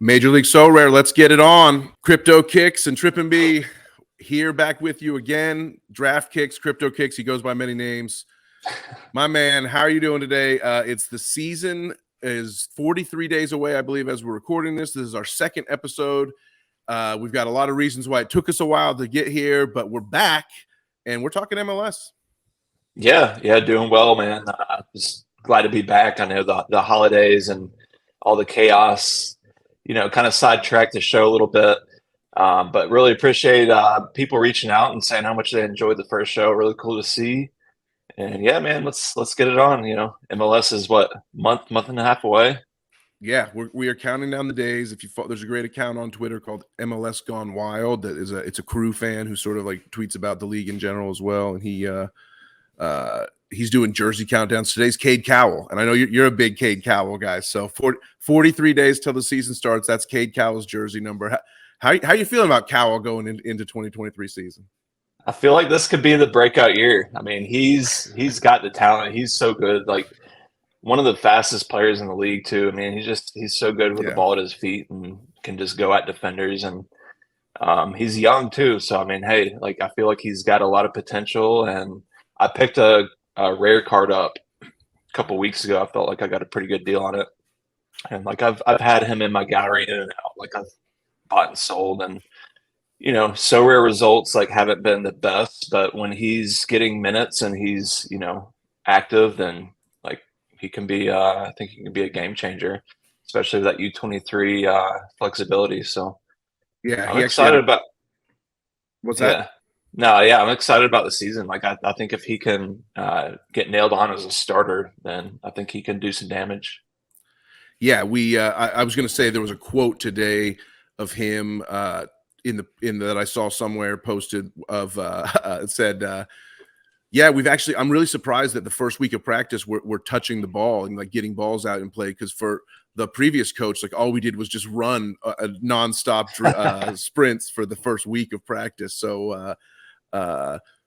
Major League Sorare, let's get it on. CryptoKicks and TrippinB here back with you again. DraftKicks, CryptoKicks, he goes by many names. My man, how are you doing today? It's the season is 43 days away, I believe, as we're recording this. This is our second episode. We've got a lot of reasons why it took us a while to get here, but we're back and we're talking MLS. Yeah, doing well, man. Just glad to be back. I know the holidays and all the chaos, kind of sidetracked the show a little bit. But really appreciate people reaching out and saying how much they enjoyed the first show. Really cool to see. And yeah, man, let's get it on. MLS is what, month and a half away. Yeah, we are counting down the days. If you there's a great account on Twitter called MLS Gone Wild that is it's a Crew fan who sort of like tweets about the league in general as well, and he's doing jersey countdowns. Today's Cade Cowell, and I know you're a big Cade Cowell guy. So 43 days till the season starts. That's Cade Cowell's jersey number. How you feeling about Cowell going into 2023 season? I feel like this could be the breakout year. I mean, he's got the talent. He's so good. Like one of the fastest players in the league too. I mean, he's so good with the ball at his feet and can just go at defenders. And he's young too. So I mean, hey, like I feel like he's got a lot of potential. And I picked a rare card up a couple weeks ago. I felt like I got a pretty good deal on it. And like I've had him in my gallery in and out. Like I've bought and sold, and so rare results like haven't been the best, but when he's getting minutes and he's active, then like he can be I think he can be a game changer, especially with that U23 flexibility. So yeah, I'm excited about what's that? I'm excited about the season. Like I think if he can get nailed on as a starter, then I think he can do some damage. Yeah, I was going to say there was a quote today of him in that I saw somewhere posted of it said, yeah, I'm really surprised that the first week of practice we're touching the ball and like getting balls out in play, because for the previous coach, like all we did was just run a nonstop sprints for the first week of practice. So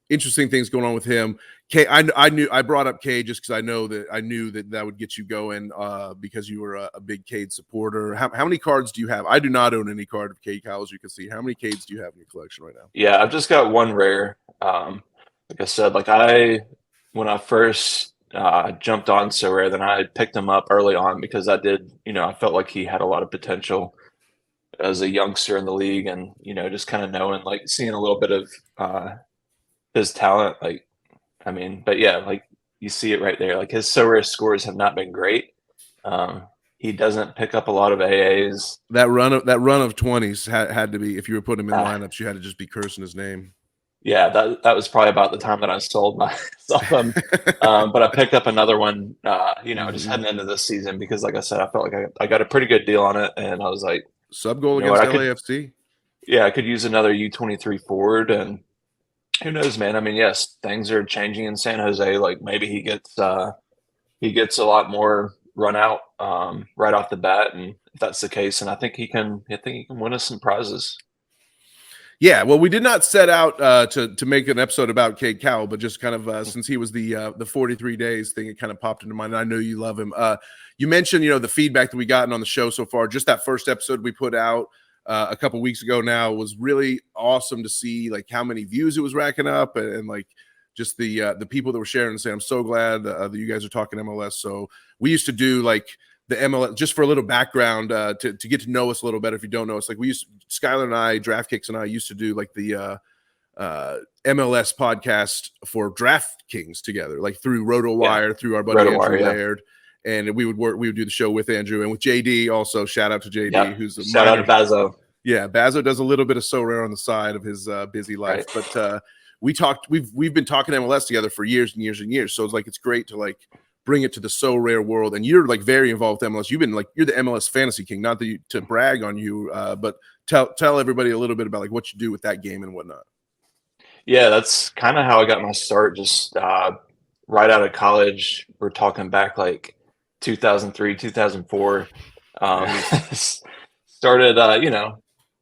interesting things going on with him. I brought up Cade just because I knew that would get you going because you were a big Cade supporter. How many cards do you have? I do not own any card of Cade Cowell, as you can see. How many Cades do you have in your collection right now? Yeah, I've just got one rare. Like I said, when I first jumped on Sorare, then I picked him up early on because I felt like he had a lot of potential as a youngster in the league, and just kind of seeing a little bit of his talent. But yeah, like you see it right there. Like his Sorare scores have not been great. He doesn't pick up a lot of AAs. That run of 20s had to be, if you were putting him in lineups, you had to just be cursing his name. Yeah, that was probably about the time that I sold him. But I picked up another one, just heading into this season because, like I said, I felt like I got a pretty good deal on it, and I was like, sub goal against LAFC. I could use another U23 forward, and who knows, man? I mean, yes, things are changing in San Jose. Like maybe he gets a lot more run out right off the bat, and if that's the case, and I think he can win us some prizes. Yeah, well, we did not set out to make an episode about Cade Cowell, but just kind of since he was the 43 days thing, it kind of popped into mind. And I know you love him. You mentioned the feedback that we gotten on the show so far. Just that first episode we put out a couple weeks ago now was really awesome to see, like how many views it was racking up, and like just the people that were sharing and saying, I'm so glad that you guys are talking MLS. So we used to do like the MLS, just for a little background, to get to know us a little better. If you don't know us, like Schuyler and I, DraftKicks and I used to do like the MLS podcast for DraftKings together, like through RotoWire, through our buddy Andrew Laird. And we would do the show with Andrew and with JD also. Shout out to JD, who's shout out to Bazo. Yeah, Bazo does a little bit of Sorare on the side of his busy life. Right. But we've been talking MLS together for years and years and years. So it's great to like bring it to the Sorare world. And you're like very involved with MLS. You've been like, you're the MLS fantasy king, not to brag on you, but tell everybody a little bit about like what you do with that game and whatnot. Yeah, that's kind of how I got my start. Just right out of college. We're talking back like 2003, 2004. Started,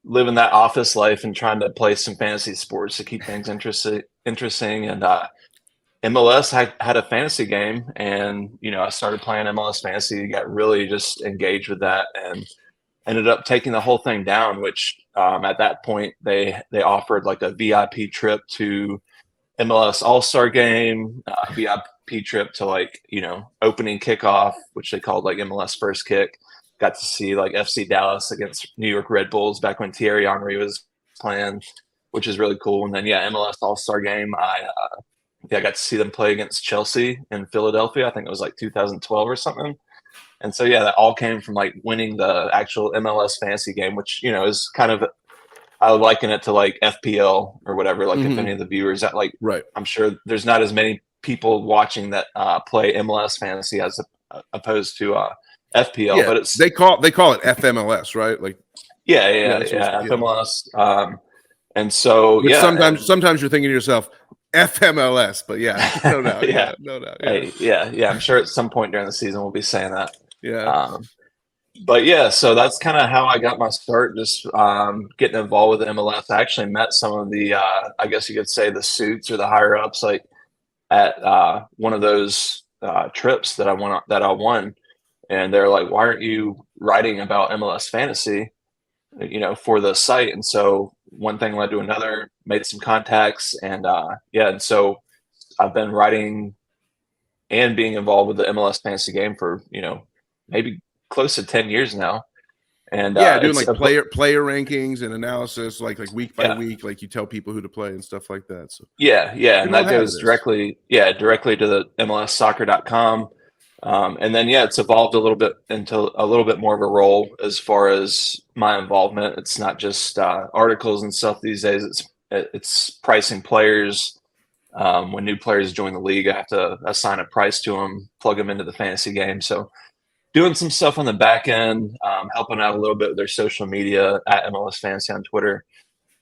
living that office life and trying to play some fantasy sports to keep things interesting. And MLS had a fantasy game, and I started playing MLS fantasy. Got really just engaged with that, and ended up taking the whole thing down, which at that point they offered like a VIP trip to MLS All-Star Game, VIP trip to like, opening kickoff, which they called like MLS First Kick. Got to see like FC Dallas against New York Red Bulls back when Thierry Henry was playing, which is really cool. And then MLS All-Star Game, I got to see them play against Chelsea in Philadelphia. I think it was like 2012 or something. And so that all came from like winning the actual MLS fantasy game, which is kind of, I would liken it to like FPL or whatever. Like if any of the viewers that like, I'm sure there's not as many people watching that play MLS fantasy as opposed to FPL, but it's they call it FMLS, right? Like FMLS. And so which sometimes you're thinking to yourself FMLS, but no doubt, no doubt. I'm sure at some point during the season we'll be saying that. But so that's kind of how I got my start, just getting involved with MLS. I actually met some of the, I guess you could say, the suits or the higher ups, like at one of those trips that I won, and they're like, "Why aren't you writing about MLS fantasy, for the site?" And so one thing led to another, made some contacts, and and so I've been writing and being involved with the MLS fantasy game for maybe close to 10 years now. And doing like player rankings and analysis, like week by week, like you tell people who to play and stuff like that. So and that goes directly to the MLSsoccer.com. And then it's evolved a little bit into a little bit more of a role as far as my involvement. It's not just articles and stuff these days. It's pricing players. When new players join the league, I have to assign a price to them, plug them into the fantasy game. So doing some stuff on the back end, helping out a little bit with their social media at MLS Fantasy on Twitter.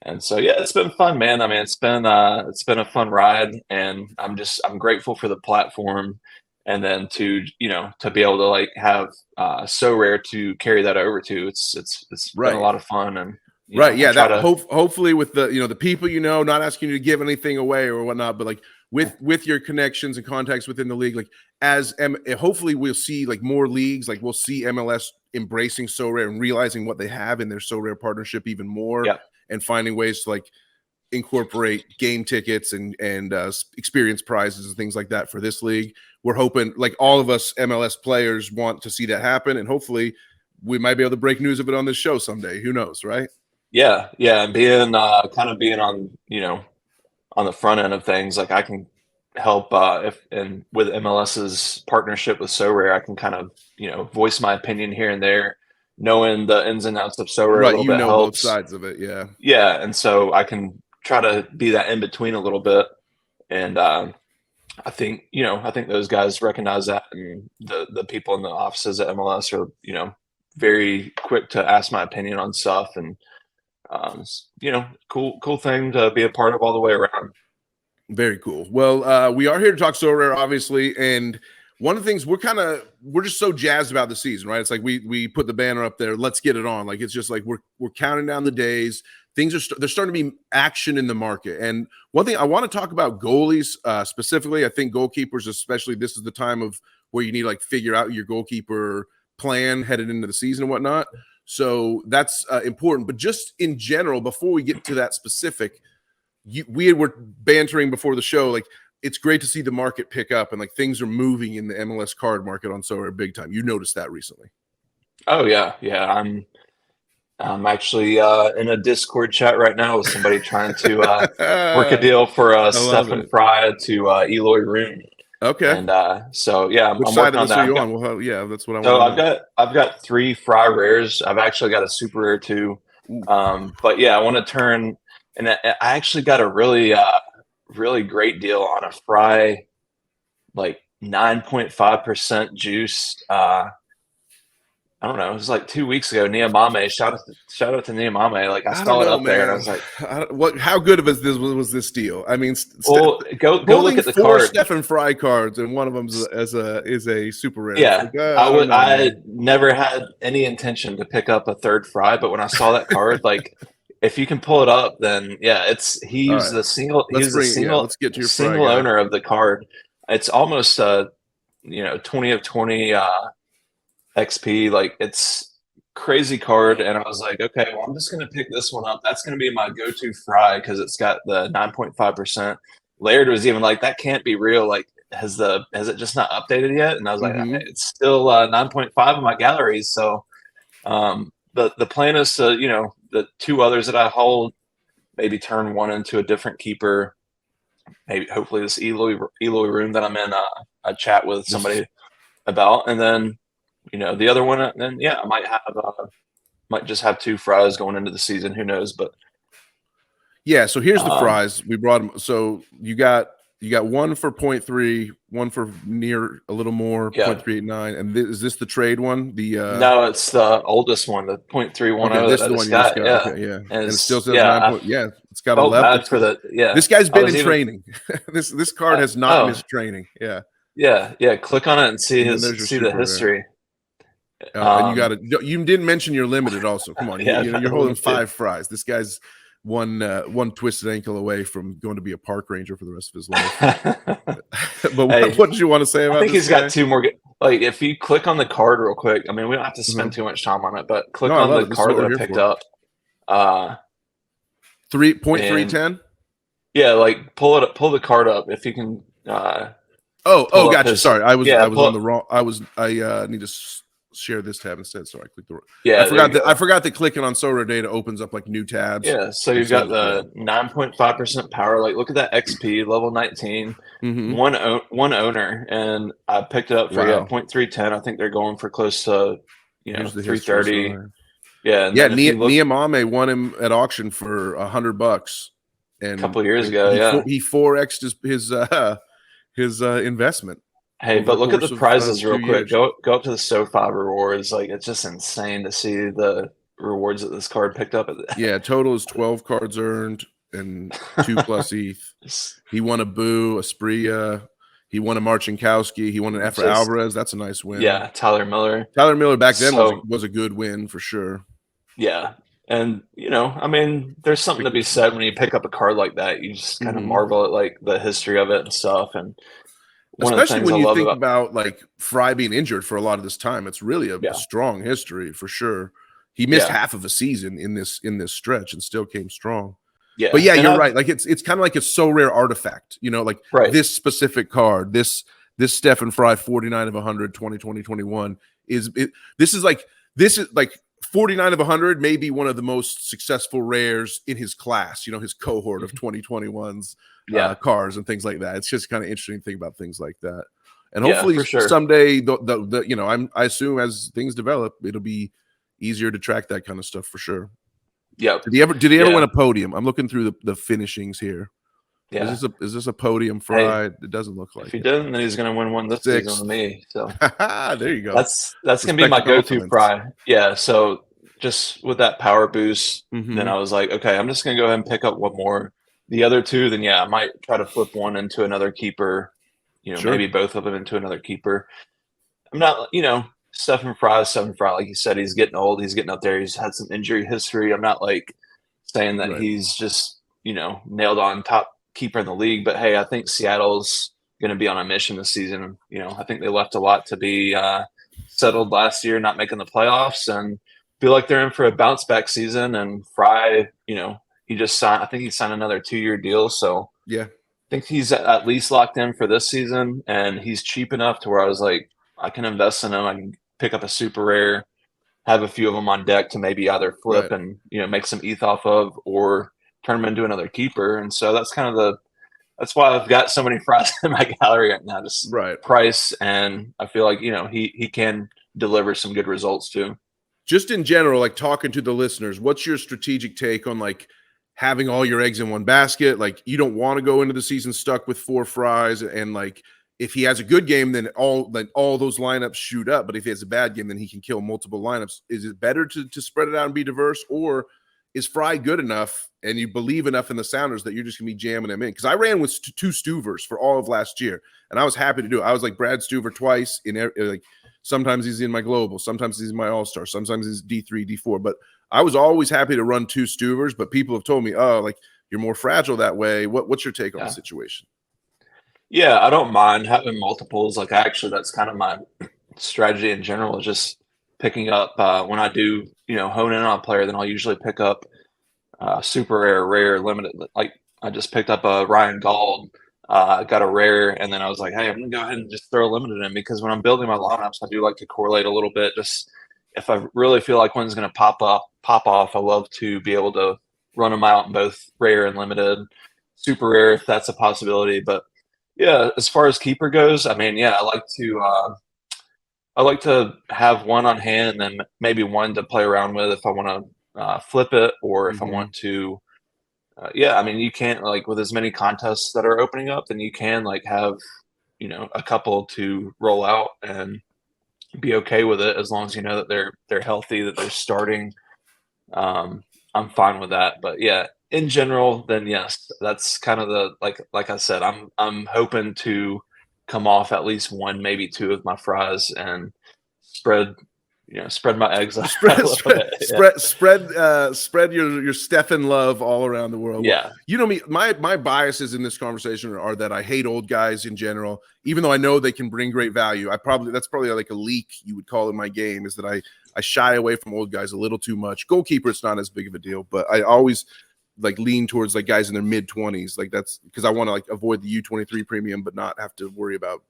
And so, it's been fun, man. I mean, it's been a fun ride, and I'm grateful for the platform. And then to be able to like have Sorare to carry that over to, it's been a lot of fun. And hopefully with the the people not asking you to give anything away or whatnot, but like with your connections and contacts within the league, like hopefully we'll see like more leagues, like we'll see MLS embracing Sorare and realizing what they have in their Sorare partnership even more, and finding ways to like incorporate game tickets and experience prizes and things like that for this league. We're hoping, like all of us MLS players want to see that happen, and hopefully we might be able to break news of it on this show someday. Who knows, right? And being kind of being on on the front end of things, like I can help with MLS's partnership with Sorare, I can kind of voice my opinion here and there, knowing the ins and outs of Sorare a little bit helps. Both sides of it, and so I can try to be that in between a little bit, and I think those guys recognize that, and the people in the offices at MLS are very quick to ask my opinion on stuff, and cool thing to be a part of all the way around. Very cool. Well, we are here to talk Sorare, obviously, and one of the things we're just so jazzed about the season, right? It's like we put the banner up there, let's get it on. Like it's just like we're counting down the days. Things there's starting to be action in the market. And one thing I want to talk about goalies specifically. I think goalkeepers, especially, this is the time of where you need to like figure out your goalkeeper plan headed into the season and whatnot. So that's important. But just in general, before we get to that specific, we were bantering before the show, like it's great to see the market pick up and like things are moving in the MLS card market on Sorare big time. You noticed that recently? Oh yeah. I'm actually in a Discord chat right now with somebody trying to work a deal for Stefan Fry to Eloy Roon. Okay. And so I'm side working on that. Are you on? Well, that's what I want. So I've got 3 Fry rares. I've actually got a super rare too. But I want to turn, and I actually got a really great deal on a Fry, like 9.5% juice. I don't know. It was like 2 weeks ago. Niamame, shout out to Niamame. Like I saw it up there, and I was like, how good of was this deal? I mean, go look at the 4 card. Stefan Fry cards, and one of them is a super rare. Yeah, like, I never had any intention to pick up a third Fry, but when I saw that card, like if you can pull it up, then he's the single. He's the single. Let's get to your single owner of the card. It's almost 20 of 20. XP, like it's crazy card, and I was like, okay, well, I'm just gonna pick this one up. That's gonna be my go-to fry because it's got the 9.5%. Laird was even like, that can't be real. Like, has it just not updated yet? And I was like, it's still 9.5 in my galleries. So the plan is to, the two others that I hold, maybe turn one into a different keeper. Maybe hopefully this Eloy room that I'm in, I chat with somebody about, and then the other one, then I might just have two fries going into the season. Who knows? But yeah. So here's the fries we brought them. So you got one for 0.3, one for near a little more 0.389, and is this the trade one? No, it's the oldest one, the 0.310. Okay, this is the one you just got. Yeah, okay, and it still says 9. It's got 11. Bad for the This guy's been in training. this card has not missed training. Yeah. Click on it and see the history. And you didn't mention your limited also. Come on, you're holding 5 fries. This guy's one twisted ankle away from going to be a park ranger for the rest of his life. But what did you want to say about? I think he's got 2 more. Like, if you click on the card real quick, I mean, we don't have to spend too much time on it, but click on the card that I picked up. 3.310. Yeah, like pull the card up if you can. Gotcha. Sorry, I was on the wrong. I need to share this tab instead. So I clicked the. Yeah, I forgot that clicking on Sorare data opens up like new tabs. Yeah, so you've got the 9.5% power. Like, look at that XP level 19. One owner, and I picked it up for 0.310. I think they're going for close to 330. Yeah, Niamame won him at auction for $100, and a couple of years ago. He 4x'd his investment. Hey, but look at the prizes real quick. Go up to the SoFi rewards. Like, it's just insane to see the rewards that this card picked up. Total is 12 cards earned and 2+ ETH. He won a Boo, a Spria. He won a Marcinkowski. He won an Efra Alvarez. That's a nice win. Yeah, Tyler Miller. Tyler Miller back then was a good win for sure. Yeah. And, I mean, there's something to be said when you pick up a card like that. You just kind of marvel at, like, the history of it and stuff. And especially when you think about like Fry being injured for a lot of this time, it's really a strong history for sure. He missed half of a season in this stretch and still came strong. Yeah, but you're right. Like it's kind of like a so rare artifact, this specific card, this Stephen Fry 49 of 100, 2020, 21 this is like 49 of 100 may be one of the most successful rares in his class, his cohort of 2021's cars and things like that. It's just kind of interesting to think about things like that. And hopefully someday, I assume as things develop, it'll be easier to track that kind of stuff for sure. Yeah. Did he ever win a podium? I'm looking through the finishings here. Yeah. Is this a podium Fry? It doesn't look like if he doesn't, then he's going to win one this season with me. So there you go. That's going to be my go-to Fry. Yeah. So just with that power boost, then I was like, okay, I'm just going to go ahead and pick up one more. The other two, then I might try to flip one into another keeper. Maybe both of them into another keeper. I'm not, Stephen Fry, like you said, he's getting old. He's getting up there. He's had some injury history. I'm not like saying that he's just, nailed on top keeper in the league. But hey, I think Seattle's going to be on a mission this season. I think they left a lot to be settled last year, not making the playoffs, and feel like they're in for a bounce back season. And Fry, he just signed. I think he signed another 2-year deal. So I think he's at least locked in for this season, and he's cheap enough to where I was like, I can invest in him. I can pick up a super rare, have a few of them on deck to maybe either flip and make some ETH off of, or turn them into another keeper. And so that's kind of that's why I've got so many fries in my gallery right now. Just price, and I feel like he can deliver some good results too. Just in general, like talking to the listeners, what's your strategic take on like having all your eggs in one basket? Like, you don't want to go into the season stuck with 4 fries, and like if he has a good game, then all those lineups shoot up. But if he has a bad game, then he can kill multiple lineups. Is it better to spread it out and be diverse, or is Fry good enough and you believe enough in the Sounders that you're just gonna be jamming them in? Because I ran with 2 Stuvers for all of last year, and I was happy to do it. I was like Brad Stuver twice in like. Sometimes he's in my global, sometimes he's in my all-star, sometimes he's D3, D4. But I was always happy to run 2 Stuvers, but people have told me, oh, like you're more fragile that way. What's your take on the situation? Yeah, I don't mind having multiples. Like, actually, that's kind of my strategy in general, is just picking up when I do, hone in on a player, then I'll usually pick up super rare, limited. Like I just picked up a Ryan Gauld, got a rare, and then I was like, hey, I'm gonna go ahead and just throw a limited in because when I'm building my lineups, I do like to correlate a little bit. Just if I really feel like one's gonna pop off, I love to be able to run them out in both rare and limited, super rare if that's a possibility. But yeah, as far as keeper goes, I mean, yeah, I like to have one on hand and then maybe one to play around with if I want to flip it or if I want to. Yeah, I mean, you can't like with as many contests that are opening up, then you can like have a couple to roll out and be okay with it as long as you know that they're healthy, that they're starting. I'm fine with that. But yeah, in general, then yes, that's kind of the like I said, I'm hoping to come off at least one, maybe two of my fries and spread spread my eggs out a little bit. Spread your Stefan love all around the world. Yeah. You know me, my biases in this conversation are that I hate old guys in general, even though I know they can bring great value. That's probably like a leak you would call in my game, is that I shy away from old guys a little too much. Goalkeeper, it's not as big of a deal, but I always like lean towards like guys in their mid-20s. Like that's because I want to like avoid the U23 premium, but not have to worry about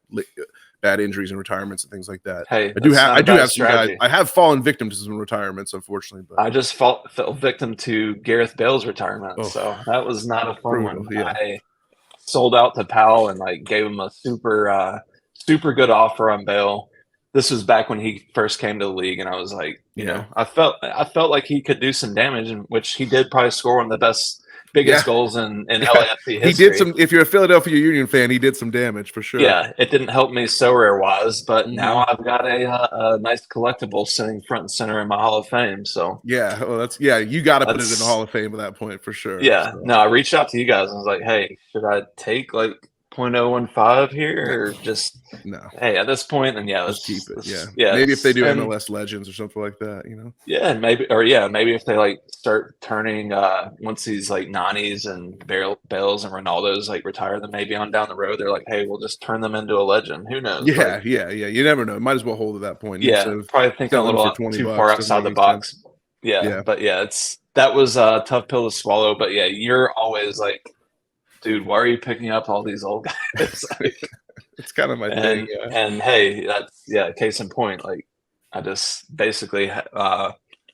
bad injuries and retirements and things like that. Hey, I do have some strategy. guys. I have fallen victim to some retirements, unfortunately. But I just fell victim to Gareth Bale's retirement, so that was not a fun one. Yeah. I sold out to Powell and like gave him a super good offer on Bale. This was back when he first came to the league, and I was like, you know, I felt like he could do some damage, in which he did probably score one of the biggest goals in LAFC history. He did some. If you're a Philadelphia Union fan, he did some damage for sure. Yeah, it didn't help me Sorare wise, but now I've got a nice collectible sitting front and center in my Hall of Fame. So yeah, well, you got to put it in the Hall of Fame at that point for sure. Yeah, no, I reached out to you guys and was like, hey, should I take like 0.015 here or just hey, at this point, then let's keep it. Yeah, maybe if they do MLS Legends or something like that, Yeah, maybe if they like start turning once these like Nanis and Bales and Ronaldos like retire, then maybe on down the road they're like, hey, we'll just turn them into a legend. Who knows? Yeah, you never know. Might as well hold at that point. Yeah, probably thinking a little too far outside the box. Yeah, but that was a tough pill to swallow. But yeah, you're always like, dude, why are you picking up all these old guys? It's kind of my thing. Yeah. And hey, that's case in point. Like, I just basically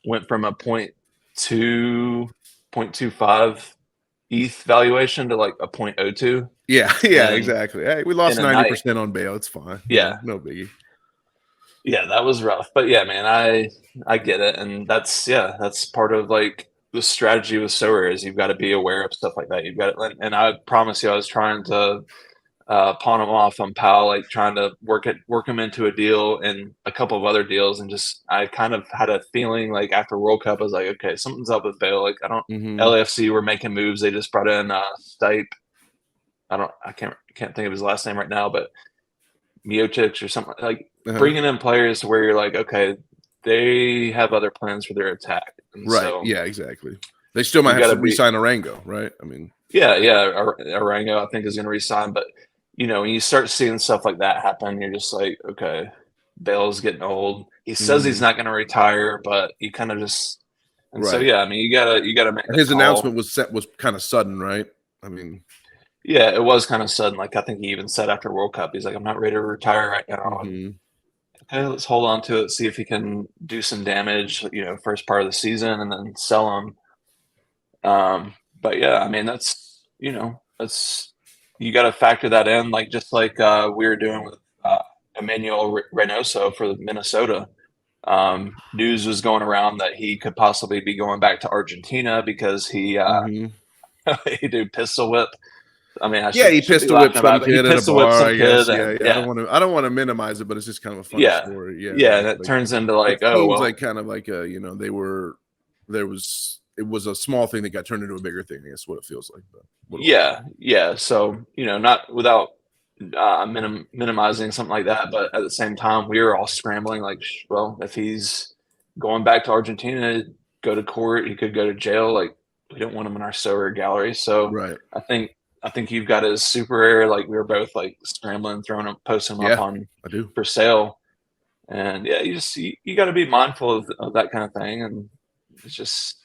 went from a 0.25 ETH valuation to like a 0.02. Yeah, exactly. Hey, we lost 90% on Bale. It's fine. Yeah, no biggie. Yeah, that was rough. But yeah, man, I get it, and that's part of like the strategy with Sorare is you've got to be aware of stuff like that. You've got it, and I promise you, I was trying to pawn him off on Powell, like trying to work him into a deal and a couple of other deals, and just I kind of had a feeling like after World Cup, I was like, okay, something's up with Bale. Like I don't LAFC were making moves. They just brought in Stipe. I can't think of his last name right now, but Miocic or something like bringing in players to where you're like, okay, they have other plans for their attack. And right. So yeah, exactly. They still might have to re-sign Arango, right? I mean, Arango I think is going to re-sign, but when you start seeing stuff like that happen, you're just like, okay, Bale's getting old. He says he's not going to retire, but you kind of just so I mean, you gotta make. And his announcement was kind of sudden, right? I mean. Yeah, it was kind of sudden. Like I think he even said after World Cup, he's like, "I'm not ready to retire right now." Okay, let's hold on to it, see if he can do some damage. First part of the season, and then sell him. But yeah, I mean that's you got to factor that in, like just like we were doing with Emmanuel Reynoso for Minnesota. News was going around that he could possibly be going back to Argentina because he he did pistol whip. I mean, he pistol whipped some kid at a bar. I guess. I don't want to minimize it, but it's just kind of a funny story. Yeah, and it turns into like, like kind of like it was a small thing that got turned into a bigger thing. I guess what it feels like. But yeah. So not without minimizing something like that, but at the same time, we were all scrambling. Like, well, if he's going back to Argentina, go to court, he could go to jail. Like, we don't want him in our Sorare gallery. So I think you've got his super rare. Like we were both like scrambling, posting him up on for sale. And yeah, you got to be mindful of that kind of thing, and it's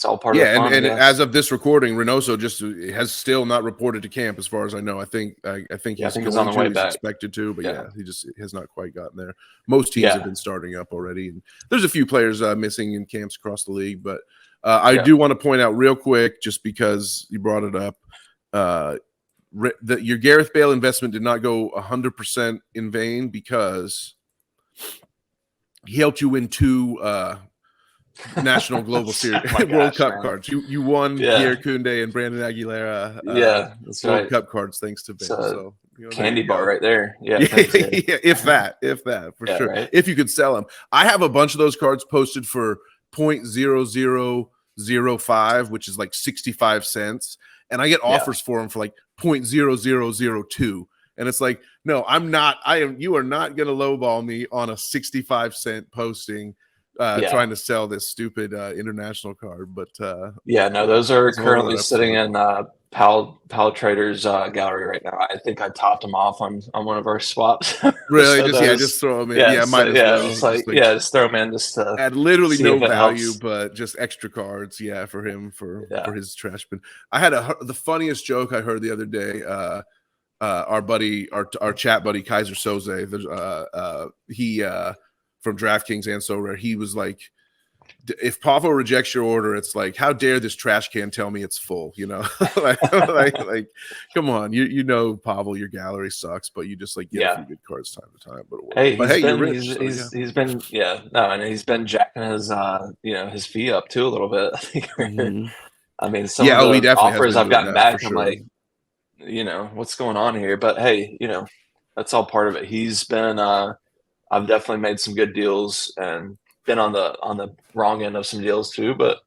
all part of the Yeah, fun, I and as guess. of this recording, Reynoso just has still not reported to camp, as far as I know. I think Yeah, I he's think he's on going the to. way He's back. expected to, but Yeah, yeah, he just has not quite gotten there. Most teams have yeah, been starting up already, and there's a few players missing in camps across the league. But I yeah, do want to point out real quick, just because you brought it up, that your Gareth Bale investment did not go 100% in vain, because he helped you win 2 National Global Series oh my World gosh, Cup man. cards. You won Yeah, Pierre Koundé and Brandon Aguilera yeah, that's World right. Cup cards thanks to It's Bale. a So there candy you bar go. right there. Yeah, Yeah, thanks, Gary. yeah, if that for Yeah, sure. right. If you could sell them, I have a bunch of those cards posted for 0.0005, which is like 65 cents, and I get Yeah, offers for them for like 0.0002. And it's like, no, I'm not. You are not going to lowball me on a 65-cent posting, yeah. trying to sell this stupid international card. But Yeah, no, those are that's a whole currently other sitting episode. in Pal Traders gallery right now. I think I topped them off on one of our swaps. Really, So just those, throw them in. yeah, Yeah, so might as yeah, well. it's like, Just like, yeah, just throw them in just to at literally see no if it value, helps. but just extra cards. Yeah, for him Yeah. for his trash bin. I had the funniest joke I heard the other day. Our buddy, our chat buddy Kaiser Soze, he from DraftKings and Sorare, he was like, if Pavo rejects your order, it's like, how dare this trash can tell me it's full? You know, like, come on, you know, Pavel, your gallery sucks, but you just like get a Yeah. few good cards time to time. Hey, But hey, you're rich, so yeah. he's been, yeah, no, and he's been jacking his his fee up too a little bit. I think Mm-hmm. I mean, some of Yeah, oh, he the definitely has offers been I've doing gotten that for back, I'm sure. like, what's going on here? But hey, that's all part of it. He's been I've definitely made some good deals and been on the wrong end of some deals too, but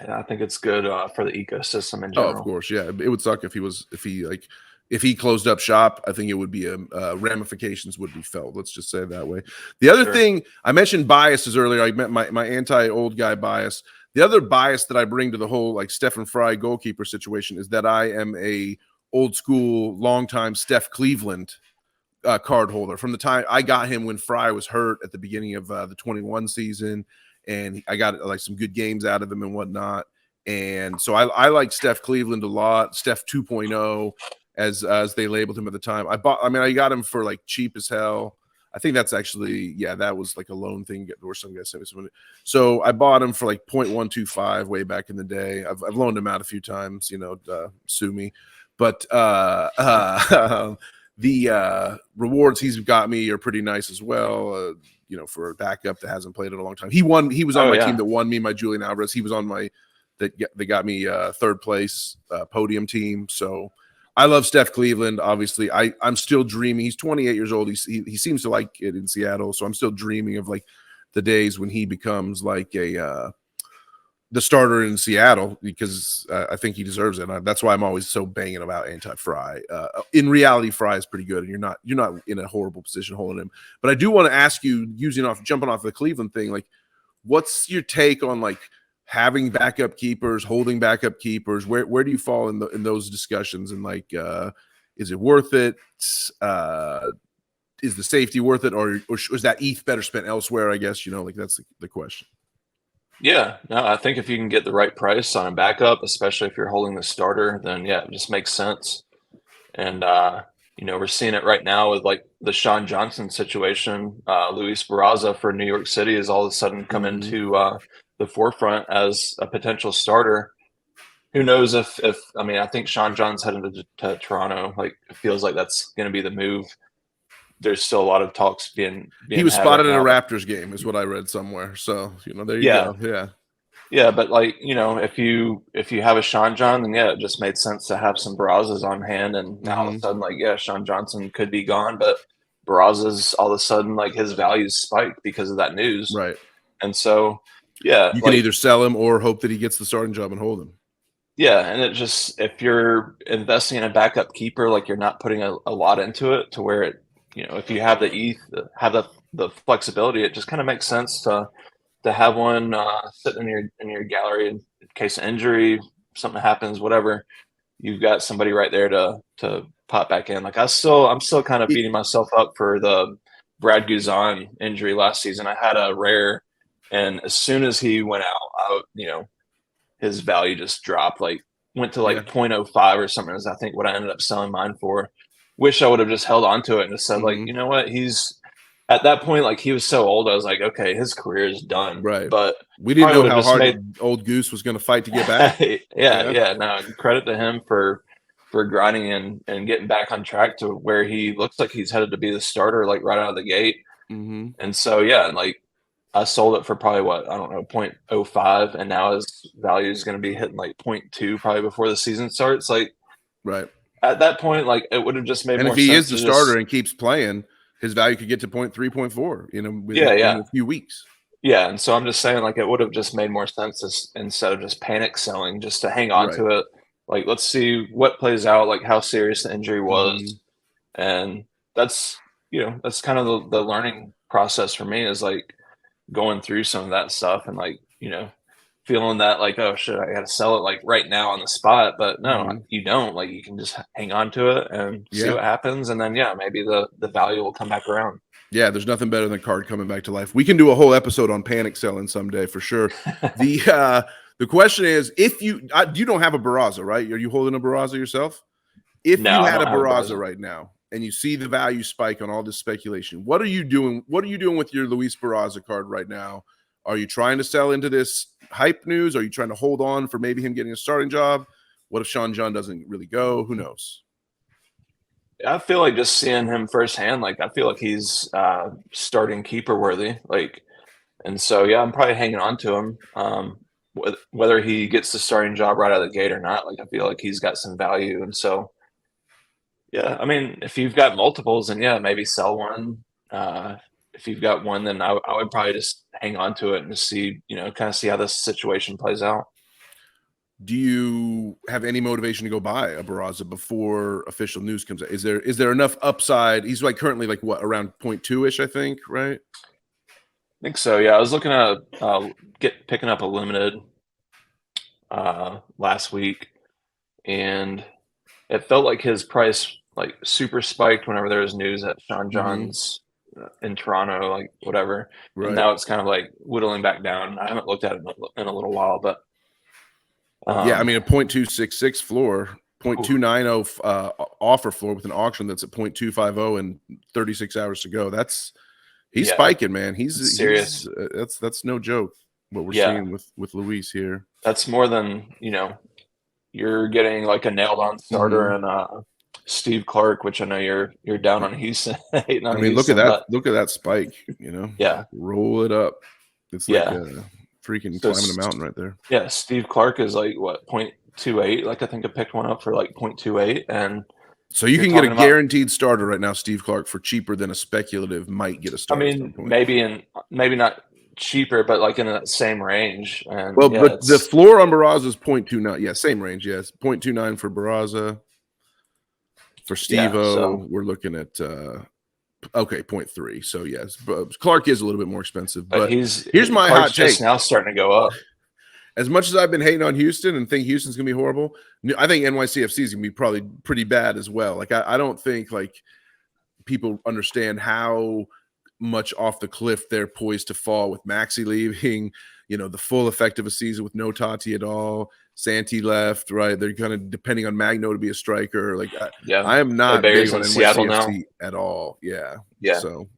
yeah, I think it's good for the ecosystem in Oh, of general. course, yeah. It would suck if he closed up shop. I think it would be ramifications would be felt. Let's just say it that way. The other Sure. thing I mentioned biases earlier. I meant my anti old guy bias. The other bias that I bring to the whole like Stephen Fry goalkeeper situation is that I am a old school, longtime Steph Cleveland card holder from the time I got him when Fry was hurt at the beginning of the 21 season, and I got like some good games out of him and whatnot. And so I like Steph Cleveland a lot, Steph 2.0 as they labeled him at the time. I got him for like cheap as hell. I think that's actually, yeah, that was like a loan thing where some guy sent me some money. So I bought him for like 0.125 way back in the day. I've loaned him out a few times, sue me. But the rewards he's got me are pretty nice as well. For a backup that hasn't played in a long time. He was on Oh my team yeah. that won me my Julian Alvarez. He was on my that got me third place podium team. So I love Steph Cleveland. Obviously, I'm still dreaming. He's 28 years old. He seems to like it in Seattle. So I'm still dreaming of like the days when he becomes like the starter in Seattle, because I think he deserves it. And that's why I'm always so banging about anti-Fry. In reality, Fry is pretty good, and you're not in a horrible position holding him. But I do want to ask you, jumping off the Cleveland thing, like, what's your take on like having backup keepers, holding backup keepers? Where do you fall in those discussions? And like, is it worth it? Is the safety worth it, or is that ETH better spent elsewhere? I guess like that's the question. Yeah, no, I think if you can get the right price on a backup, especially if you're holding the starter, then yeah, it just makes sense. And we're seeing it right now with like the Sean Johnson situation. Luis Barraza for New York City has all of a sudden come into the forefront as a potential starter. Who knows if I mean, I think Sean John's headed to Toronto. Like, it feels like that's going to be the move. There's still a lot of talks being He was had right spotted at a now. Raptors game, is what I read somewhere. So there you Yeah. go. Yeah. Yeah, but like, if you have a Sean John, then yeah, it just made sense to have some Barrazas on hand. And now all of a sudden, like, yeah, Sean Johnson could be gone, but Barrazas all of a sudden, like, his values spiked because of that news. Right. And so, yeah, You can like, either sell him or hope that he gets the starting job and hold him. yeah, and it just, if you're investing in a backup keeper, like, you're not putting a lot into it to where it, if you have the ETH, have the flexibility, it just kind of makes sense to have one sitting in your gallery in case of injury, something happens, whatever. You've got somebody right there to pop back in. Like, I'm still kind of beating myself up for the Brad Guzan injury last season. I had a rare, and as soon as he went out, his value just dropped. Like went to like 0.05 or something. Is I think what I ended up selling mine for. Wish I would have just held on to it and just said like, you know what, he's at that point, like he was so old. I was like, okay, his career is done. Right. But we didn't know how hard old Goose was going to fight to get back. yeah. No, credit to him for grinding and getting back on track to where he looks like he's headed to be the starter, like right out of the gate. And so, yeah, like I sold it for probably what, I don't know, 0.05. And now his value is going to be hitting like 0.2 probably before the season starts. Like, right. At that point, like it would have just made more sense. And if he is the starter and keeps playing, his value could get to 0.3, 0.4, in a few weeks. Yeah. And so I'm just saying, like, it would have just made more sense instead of just panic selling, just to hang on to it. Like, let's see what plays out, like how serious the injury was. And that's, that's kind of the learning process for me, is like going through some of that stuff and like, feeling that like, oh shit, I got to sell it like right now on the spot. But no, you don't. Like, you can just hang on to it and see what happens. And then, maybe the value will come back around. Yeah, there's nothing better than a card coming back to life. We can do a whole episode on panic selling someday for sure. The question is, if you don't have a Barraza, right? Are you holding a Barraza yourself? If you had a Barraza right now and you see the value spike on all this speculation, what are you doing? What are you doing with your Luis Barraza card right now? Are you trying to sell into this hype news? Are you trying to hold on for maybe him getting a starting job? What if Sean John doesn't really go? Who knows? I feel like just seeing him firsthand, like I feel like he's starting keeper worthy. Like, and so I'm probably hanging on to him. Whether he gets the starting job right out of the gate or not, like I feel like he's got some value. And so I mean, if you've got multiples, then maybe sell one. If you've got one, then I would probably just hang on to it and just see, kind of see how this situation plays out. Do you have any motivation to go buy a Barraza before official news comes out? Is there enough upside? He's like currently like what, around 0.2-ish, I think, right? I think so. Yeah, I was looking at picking up a limited last week, and it felt like his price like super spiked whenever there was news that Sean John's in Toronto, like whatever. Right. And now it's kind of like whittling back down. I haven't looked at it in a little while, but I mean, a 0.266 floor, 0.290 offer floor with an auction that's at 0.250 and 36 hours to go. He's spiking, man. He's serious. That's no joke what we're seeing with Luis here. That's more than, you're getting like a nailed on starter and Steve Clark, which I know you're down on Houston. Hating on Houston, look at that spike, roll it up. It's like freaking climbing a mountain right there. Yeah, Steve Clark is like what, 0.28? Like I think I picked one up for like 0.28, and so you can get a guaranteed starter right now, Steve Clark, for cheaper than a speculative might get a starter. I mean, maybe not cheaper, but like in that same range. And but the floor on Barraza is 0.29. Yeah, same range. Yes, 0.29 for Barraza. For Steve-O, we're looking at 0.3. So yes, Clark is a little bit more expensive, but here's my hot take. Now starting to go up. As much as I've been hating on Houston and think Houston's gonna be horrible, I think NYCFC is gonna be probably pretty bad as well. Like I don't think like people understand how much off the cliff they're poised to fall with Maxi leaving. The full effect of a season with no Tati at all. Santi left, right? They're kind of depending on Magno to be a striker. Like, I am not big on NYCFC at all. Yeah. So,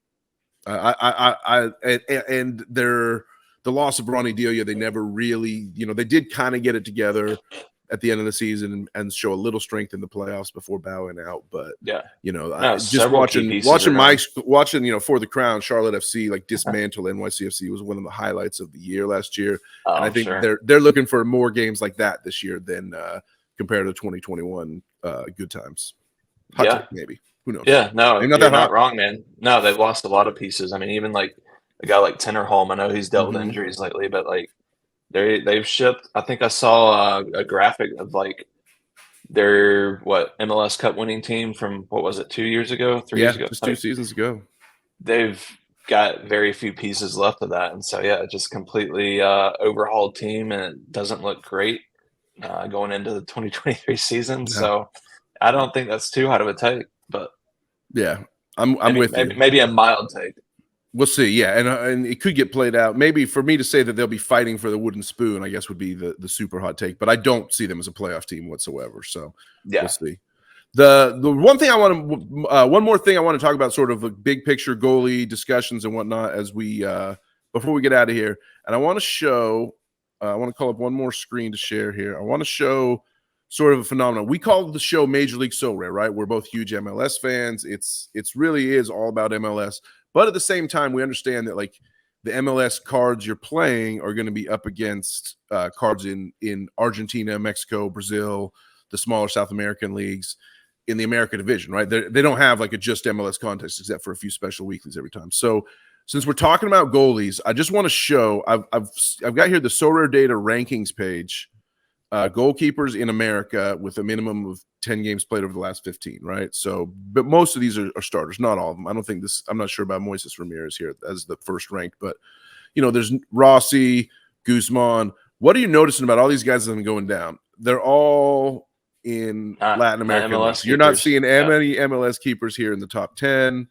and the loss of Ronnie Delia, they never really, they did kind of get it together at the end of the season and show a little strength in the playoffs before bowing out. But just watching For the Crown, Charlotte FC like dismantle NYCFC was one of the highlights of the year last year. And I think they're looking for more games like that this year than compared to 2021 good times. Hot take, maybe. Who knows? Yeah, no, you're not wrong, man. No, they've lost a lot of pieces. I mean, even like a guy like Tennerholm, I know he's dealt with injuries lately, but like they've shipped. I think I saw a graphic of like their MLS Cup winning team from what was it, 2 years ago, 3 years ago, just 2 seasons ago. They've got very few pieces left of that, and so just completely overhauled team, and it doesn't look great going into the 2023 season. No. So I don't think that's too hard of a take, but I'm with you. Maybe a mild take. We'll see. Yeah, and it could get played out. Maybe for me to say that they'll be fighting for the wooden spoon, I guess would be the super hot take. But I don't see them as a playoff team whatsoever. So we'll see. The one thing I want to one more thing I want to talk about, sort of the big picture goalie discussions and whatnot, as we before we get out of here. And I want to show. I want to call up one more screen to share here. I want to show sort of a phenomenon. We call the show Major League Sorare, right? We're both huge MLS fans. It's really is all about MLS. But at the same time, we understand that like the MLS cards you're playing are going to be up against cards in Argentina, Mexico, Brazil, the smaller South American leagues in the America division, right? They don't have like a just MLS contest except for a few special weeklies every time. So since we're talking about goalies, I just want to show I've got here the Sorare data rankings page. Goalkeepers in America with a minimum of 10 games played over the last 15, right? So, but most of these are starters, not all of them. I don't think this, I'm not sure about Moises Ramirez here as the first ranked, but, you know, there's Rossi, Guzman. What are you noticing about all these guys that have been going down? They're all in Latin America. You're not seeing many MLS keepers here in the top 10.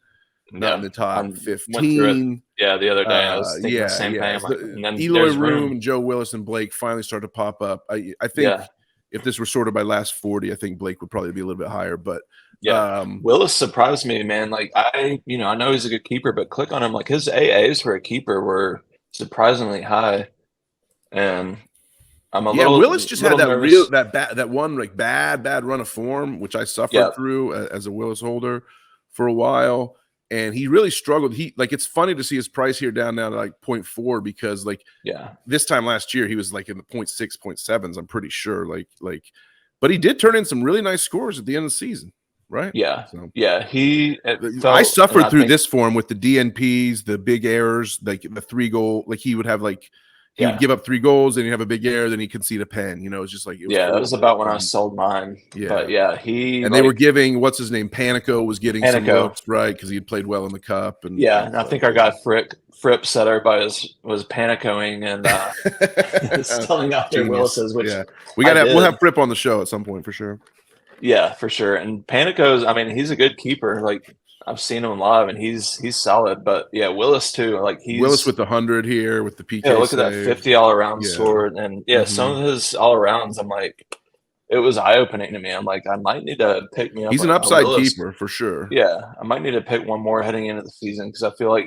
Not in the top 15. Yeah, the other day I was thinking the same thing. And then Eloy Room and Joe Willis and Blake finally start to pop up. I think if this were sorted by last 40, I think Blake would probably be a little bit higher. But Willis surprised me, man. Like I know he's a good keeper, but click on him, like his AAs for a keeper were surprisingly high. And I'm a little Willis just had that nervous. that one like bad run of form, which I suffered through as a Willis holder for a while. And he really struggled. It's funny to see his price here down now to like 0.4 because this time last year he was like in the 0.6, 0.7s. I'm pretty sure but he did turn in some really nice scores at the end of the season, right? Yeah, so, I suffered through this form with the DNPs, the big errors, like the 3-goal. Like he would have like he would give up 3 goals, and he'd have a big error, then he'd concede a pen. You know, it's just like that was about when I sold mine. Yeah, but they were giving what's his name, Panico was getting some looks, right, because he had played well in the cup. And I think our guy Fripp said everybody was panicoing and selling out their Willis's. Which we'll have Fripp on the show at some point for sure. Yeah, for sure. And Panico's, I mean, he's a good keeper. Like I've seen him live, and he's solid. But Willis too. Like Willis with the 100 here with the PK. Yeah, look at that 50 all around sword, and some of his all arounds. I'm like, it was eye opening to me. I'm like, I might need to pick me up. He's an upside keeper for sure. Yeah, I might need to pick one more heading into the season because I feel like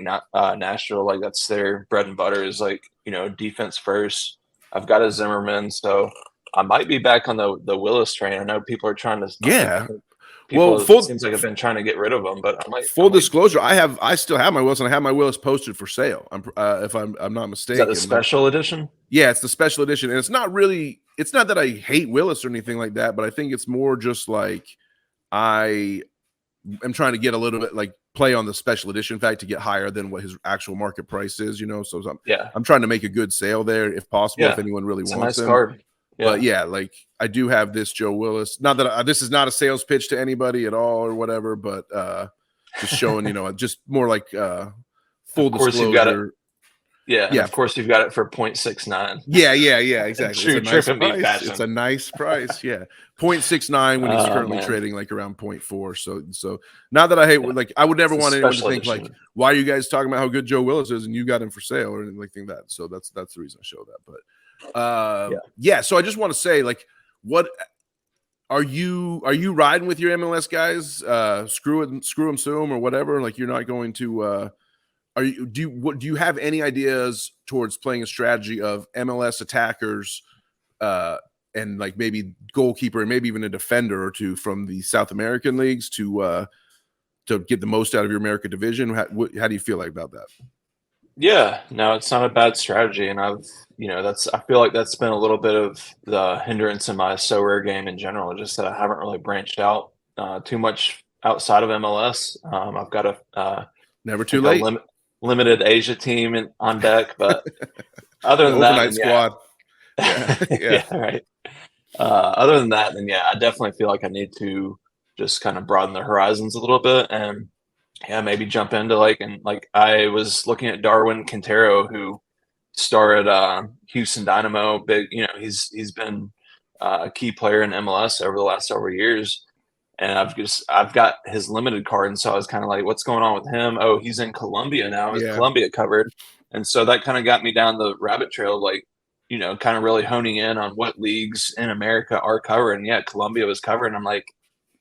Nashville, like that's their bread and butter is like defense first. I've got a Zimmerman, so I might be back on the Willis train. I know people are trying to. It seems like I've been trying to get rid of them, but I'm like disclosure. I still have my Willis, and I have my Willis posted for sale. If I'm not mistaken. Is that the special edition? Yeah, it's the special edition, and it's not that I hate Willis or anything like that, but I think it's more just like I am trying to get a little bit like play on the special edition fact to get higher than what his actual market price is. So I'm trying to make a good sale there if possible. If anyone really wants a nice card. But like I do have this Joe Willis. Not that this is not a sales pitch to anybody at all or whatever, but just showing, just more like full disclosure. You've got it. Yeah. Of course, you've got it for 0.69. Yeah, exactly. True, it's a nice price. It's a nice price. Yeah, 0.69 when he's currently trading like around 0.4. So not that I hate I would never want anyone to think like, why are you guys talking about how good Joe Willis is and you got him for sale or anything like that. So that's the reason I show that. But so I just want to say, like, what are you riding with your MLS guys? Screw them, sue them, or whatever. Like, you're not going to. Do you have any ideas towards playing a strategy of MLS attackers, and like maybe goalkeeper and maybe even a defender or two from the South American leagues to get the most out of your America division? How do you feel like about that? Yeah, no, it's not a bad strategy, and I feel like that's been a little bit of the hindrance in my Sorare game in general, just that I haven't really branched out too much outside of MLS. I've got a never too late limited Asia team on deck, but other than that, squad. Right. Other than that, then I definitely feel like I need to just kind of broaden the horizons a little bit and. Yeah, maybe jump into I was looking at Darwin Quintero, who starred Houston Dynamo. Big, he's been a key player in MLS over the last several years. and I've got his limited card, and so I was kind of like, what's going on with him? Oh, he's in Colombia now. Is Colombia covered? And so that kind of got me down the rabbit trail, like, you know, kind of really honing in on what leagues in America are covered. And yeah, Colombia was covered. And I'm like,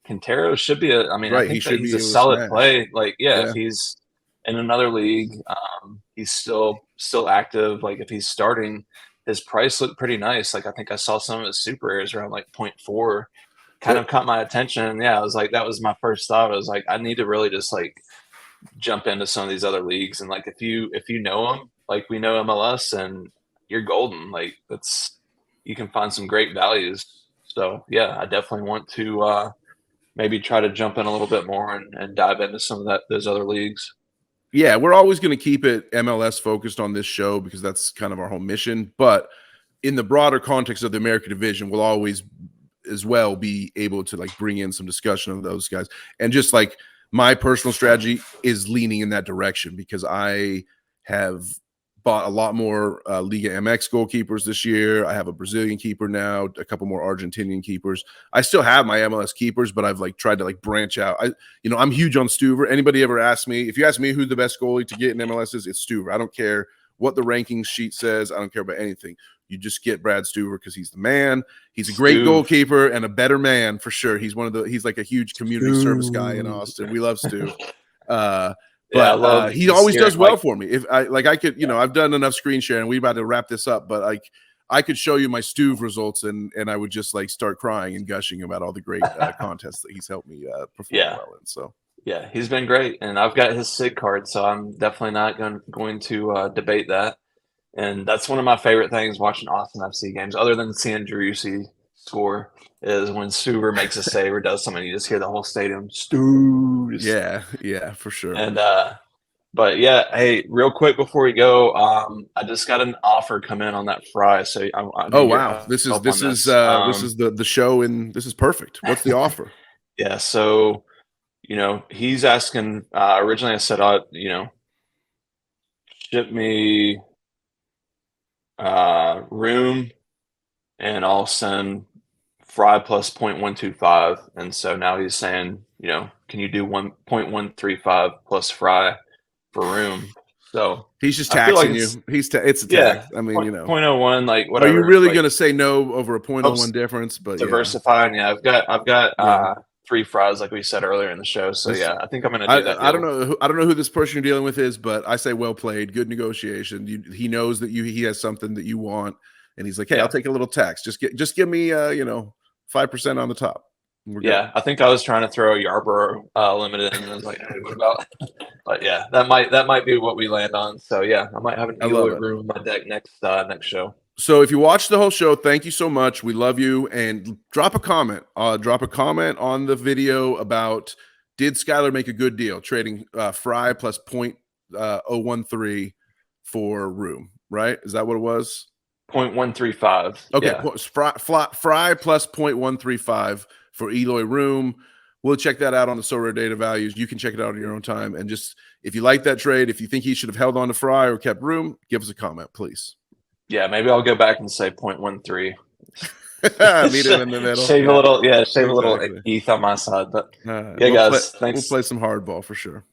Quintero should be I mean, I Right, he think that should he's be a able to solid smash. play. Like, yeah, Yeah. if he's in another league, he's still active. Like if he's starting, his price looked pretty nice. Like I think I saw some of his super airs around like 0.4, kind of caught my attention. And yeah, I was like, that was my first thought. I was like, I need to really just like jump into some of these other leagues. And like if you know them, like we know MLS, and you're golden. Like that's, you can find some great values. So yeah, I definitely want to maybe try to jump in a little bit more and dive into some of those other leagues. Yeah, we're always going to keep it MLS focused on this show because that's kind of our whole mission. But in the broader context of the American division, we'll always as well be able to like bring in some discussion of those guys. And just like my personal strategy is leaning in that direction because I have bought a lot more Liga MX goalkeepers this year. I have a Brazilian keeper now, a couple more Argentinian keepers. I still have my MLS keepers, but I've like tried to like branch out. I'm huge on Stuver. Anybody ever ask me, if you ask me who the best goalie to get in MLS is, it's Stuver. I don't care what the rankings sheet says. I don't care about anything. You just get Brad Stuver because he's the man. He's a great goalkeeper and a better man for sure. He's like a huge community service guy in Austin. We love Stu. But he always does well for me. If I could, I've done enough screen sharing. We about to wrap this up, but like I could show you my Stuve results and I would just like start crying and gushing about all the great contests that he's helped me perform well in. So yeah, he's been great, and I've got his SIG card, so I'm definitely not going to debate that. And that's one of my favorite things watching Austin FC games, other than seeing Driussi score, is when Stuver makes a save or does something, you just hear the whole stadium, Stu. Yeah, for sure. And but yeah, hey, real quick before we go, I just got an offer come in on that fry. So wow, this is the show, and this is perfect. What's the offer? Yeah, so he's asking. Originally, I said, ship me room, and I'll send fry plus 0.125. And so now he's saying, can you do 1.135 plus fry for room? So he's just taxing you. It's a tax. I mean, 0.01, like whatever. Are you really going to say no over a 0.01 difference? But diversifying, yeah. I've got 3 fries, like we said earlier in the show. So I think I'm going to do that. I don't know who this person you're dealing with is, but I say well played, good negotiation. He knows that he has something that you want, and he's like, hey, I'll take a little tax. Just give me 5% on the top. I think I was trying to throw a Yarborough limited, and I was like, hey, what about? But yeah, that might be what we land on. So yeah, I might have an Eloy room in my deck next show. So if you watch the whole show, thank you so much. We love you. And drop a comment. Drop a comment on the video about, did Schuyler make a good deal trading Fry plus 0.013 for room, right? Is that what it was? 0.135. Okay. Yeah. Fry plus 0.135 for Eloy room. We'll check that out on the Sorare data values. You can check it out on your own time. And just, if you like that trade, if you think he should have held on to Fry or kept room, give us a comment, please. Yeah, maybe I'll go back and say 0.13. Meet him in the middle. Shave a little ETH on my side. But guys, thanks. We'll play some hardball for sure.